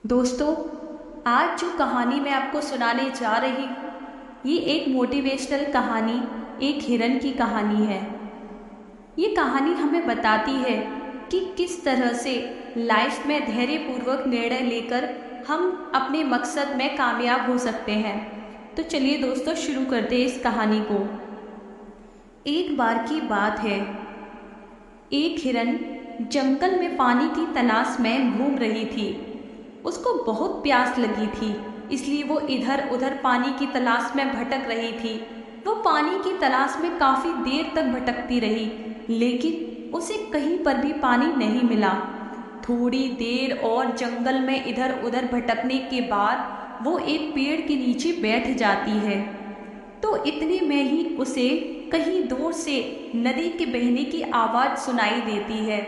दोस्तों, आज जो कहानी मैं आपको सुनाने जा रही हूँ, ये एक मोटिवेशनल कहानी, एक हिरन की कहानी है। ये कहानी हमें बताती है कि किस तरह से लाइफ में धैर्यपूर्वक निर्णय लेकर हम अपने मकसद में कामयाब हो सकते हैं। तो चलिए दोस्तों, शुरू करते हैं इस कहानी को। एक बार की बात है, एक हिरन जंगल में पानी की तलाश में घूम रही थी। उसको बहुत प्यास लगी थी, इसलिए वो इधर उधर पानी की तलाश में भटक रही थी। वो पानी की तलाश में काफी देर तक भटकती रही, लेकिन उसे कहीं पर भी पानी नहीं मिला। थोड़ी देर और जंगल में इधर उधर भटकने के बाद वो एक पेड़ के नीचे बैठ जाती है। तो इतने में ही उसे कहीं दूर से नदी के बहने की आवाज सुनाई देती है।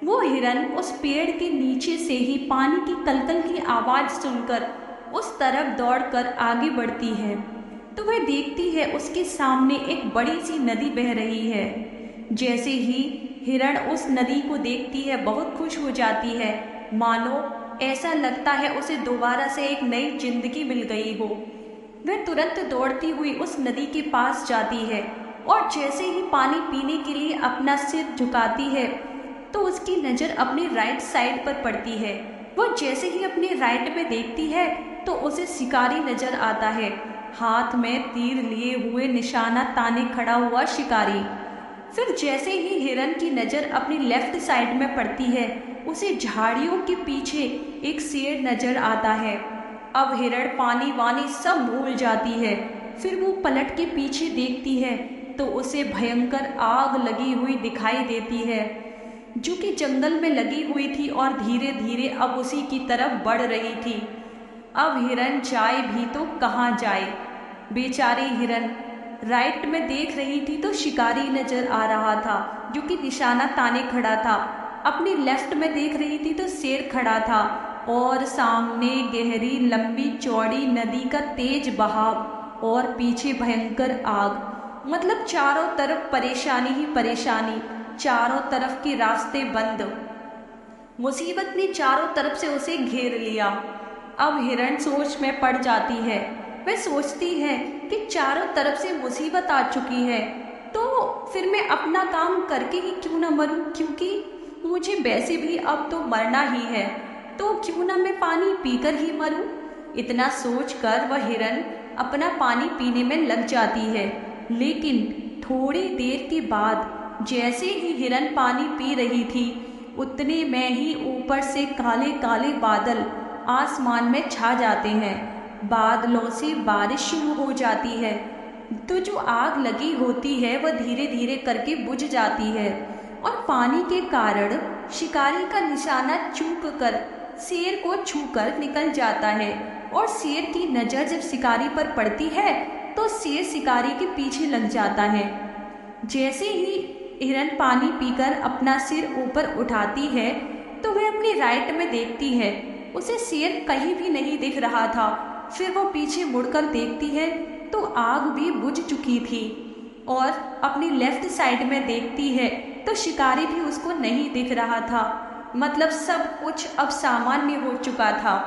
वो हिरन उस पेड़ के नीचे से ही पानी की कलकल की आवाज सुनकर उस तरफ दौड़कर आगे बढ़ती है। तो वह देखती है उसके सामने एक बड़ी सी नदी बह रही है। जैसे ही हिरण उस नदी को देखती है, बहुत खुश हो जाती है, मानो ऐसा लगता है उसे दोबारा से एक नई जिंदगी मिल गई हो। वह तुरंत दौड़ती हुई उस नदी के पास जाती है और जैसे ही पानी पीने के लिए अपना सिर झुकाती है, तो उसकी नज़र अपनी राइट साइड पर पड़ती है। वो जैसे ही अपने राइट में देखती है तो उसे शिकारी नजर आता है, हाथ में तीर लिए हुए निशाना ताने खड़ा हुआ शिकारी। फिर जैसे ही हिरन की नज़र अपनी लेफ्ट साइड में पड़ती है, उसे झाड़ियों के पीछे एक शेर नजर आता है। अब हिरण पानी वानी सब भूल जाती है। फिर वो पलट के पीछे देखती है तो उसे भयंकर आग लगी हुई दिखाई देती है, जो कि जंगल में लगी हुई थी और धीरे धीरे अब उसी की तरफ बढ़ रही थी। अब हिरन जाए भी तो कहाँ जाए। बेचारी हिरन राइट में देख रही थी तो शिकारी नजर आ रहा था, जो कि निशाना ताने खड़ा था। अपनी लेफ्ट में देख रही थी तो शेर खड़ा था और सामने गहरी लंबी चौड़ी नदी का तेज बहाव और पीछे भयंकर आग। मतलब चारों तरफ परेशानी ही परेशानी, चारों तरफ के रास्ते बंद। मुसीबत ने चारों तरफ से उसे घेर लिया। अब हिरण सोच में पड़ जाती है। वह सोचती है कि चारों तरफ से मुसीबत आ चुकी है, तो फिर मैं अपना काम करके ही क्यों ना मरूं, क्योंकि मुझे वैसे भी अब तो मरना ही है, तो क्यों ना मैं पानी पीकर ही मरूं। इतना सोचकर वह हिरन अपना पानी पीने में लग जाती है। लेकिन थोड़ी देर के बाद जैसे ही हिरन पानी पी रही थी, उतने में ही ऊपर से काले काले बादल आसमान में छा जाते हैं। बादलों से बारिश शुरू हो जाती है। तो जो आग लगी होती है वह धीरे धीरे करके बुझ जाती है और पानी के कारण शिकारी का निशाना चूक कर शेर को छूकर निकल जाता है। और शेर की नज़र जब शिकारी पर पड़ती है तो शेर शिकारी के पीछे लग जाता है। जैसे ही हिरन पानी पीकर अपना सिर ऊपर उठाती है तो वह अपनी राइट में देखती है, उसे शेर कहीं भी नहीं दिख रहा था। फिर वो पीछे मुड़कर देखती है तो आग भी बुझ चुकी थी। और अपनी लेफ्ट साइड में देखती है तो शिकारी भी उसको नहीं दिख रहा था। मतलब सब कुछ अब सामान्य हो चुका था।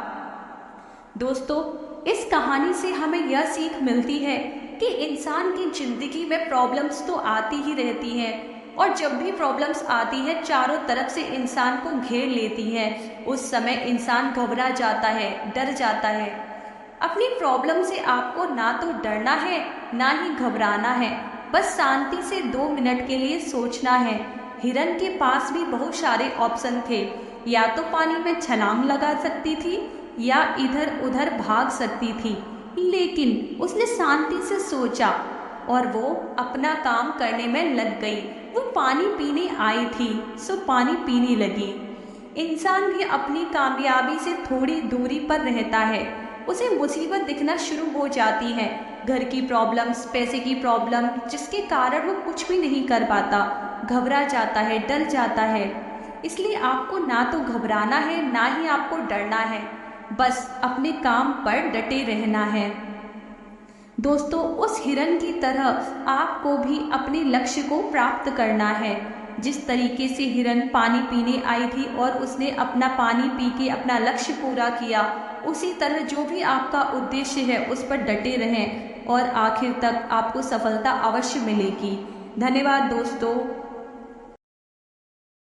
दोस्तों, इस कहानी से हमें यह सीख मिलती है कि इंसान की जिंदगी में प्रॉब्लम्स तो आती ही रहती हैं, और जब भी प्रॉब्लम्स आती है चारों तरफ से इंसान को घेर लेती हैं। उस समय इंसान घबरा जाता है, डर जाता है। अपनी प्रॉब्लम से आपको ना तो डरना है ना ही घबराना है, बस शांति से 2 मिनट के लिए सोचना है। हिरन के पास भी बहुत सारे ऑप्शन थे, या तो पानी में छलांग लगा सकती थी या इधर उधर भाग सकती थी, लेकिन उसने शांति से सोचा और वो अपना काम करने में लग गई। वो पानी पीने आई थी सो पानी पीने लगी। इंसान भी अपनी कामयाबी से थोड़ी दूरी पर रहता है, उसे मुसीबत दिखना शुरू हो जाती है। घर की प्रॉब्लम्स, पैसे की प्रॉब्लम, जिसके कारण वो कुछ भी नहीं कर पाता, घबरा जाता है, डर जाता है। इसलिए आपको ना तो घबराना है ना ही आपको डरना है, बस अपने काम पर डटे रहना है। दोस्तों, उस हिरन की तरह आपको भी अपने लक्ष्य को प्राप्त करना है। जिस तरीके से हिरन पानी पीने आई थी और उसने अपना पानी पी के अपना लक्ष्य पूरा किया, उसी तरह जो भी आपका उद्देश्य है उस पर डटे रहें और आखिर तक आपको सफलता अवश्य मिलेगी। धन्यवाद दोस्तों।